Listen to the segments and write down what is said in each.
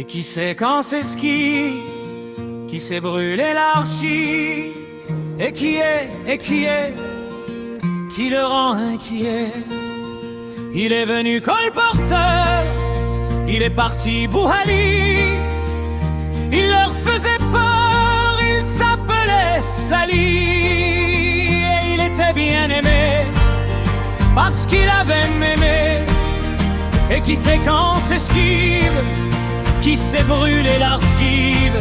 Et qui sait quand c'est ce qui s'est brûlé l'archive? Et qui le rend inquiet? Il est venu colporteur, il est parti Bouhali. Il leur faisait peur, il s'appelait Sali. Et il était bien aimé, parce qu'il avait mémé. Et qui sait quand s'esquive, qui s'est brûlé l'archive?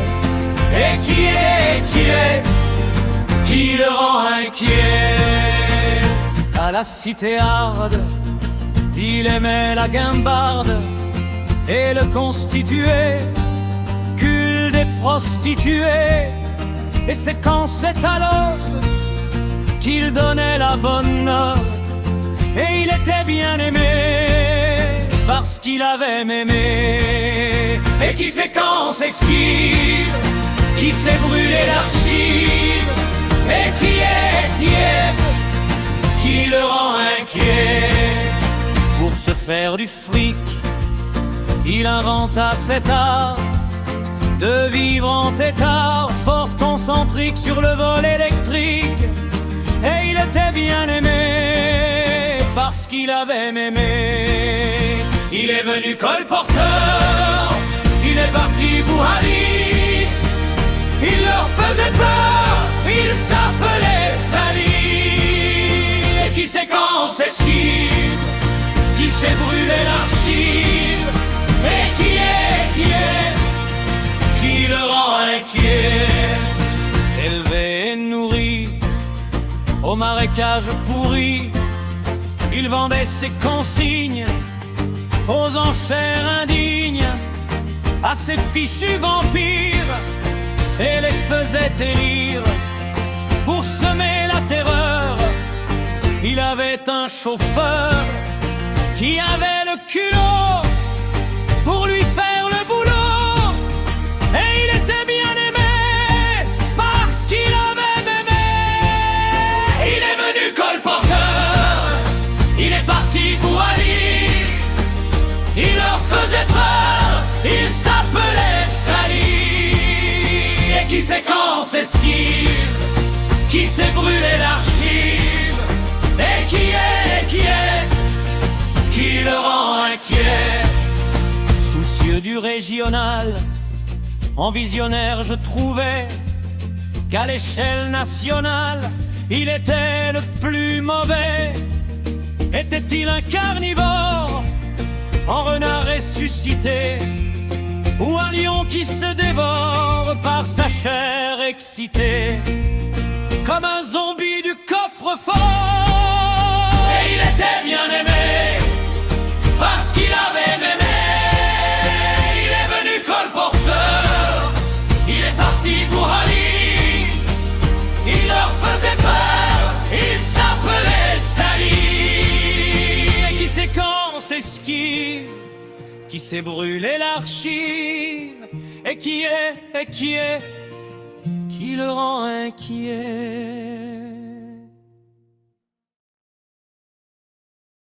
Et qui le rend inquiet? À la cité harde, il aimait la guimbarde et le constitué, cul des prostituées. Et c'est quand c'est à l'os qu'il donnait la bonne note. Et il était bien aimé, parce qu'il avait mémé. Et qui sait quand s'esquive, qui s'est brûlé l'archive? Et qui le rend inquiet? Pour se faire du fric, il inventa cet art de vivre en tétard, forte concentrique sur le vol électrique. Et il était bien aimé, parce qu'il avait mémé. Il est venu colporteur, il est parti Bouhali. Il leur faisait peur, il s'appelait Sali. Et qui sait quand s'esquive, qui s'est brûlé l'archive? Et qui le rend inquiet? Élevé et nourri au marécage pourri, il vendait ses consignes aux enchères indignes à ces fichus vampires et les faisait élire. Pour semer la terreur, il avait un chauffeur qui avait le culot pour lui faire le boulot. Et il était bien aimé, parce qu'il avait mémé. Il est venu colporteur, il est parti Bouhali. Il leur faisait peur, il s'appelait Sali. Et qui sait quand s'esquive, qui s'est brûlé l'archive? Et qui le rend inquiet? Soucieux du régional, en visionnaire je trouvais qu'à l'échelle nationale, il était le plus mauvais. Était-il un carnivore, en renard ressuscité, ou un lion qui se dévore par sa chair excitée, comme un zombie du coffre-fort? Et il était bien aimé, parce qu'il avait mémé. Il est venu colporteur, il est parti Bouhali. Il leur faisait peur, il s'appelait Sali. Et qui sait quand s'esquive, qui s'est brûlé l'archive? Et qui le rend inquiet?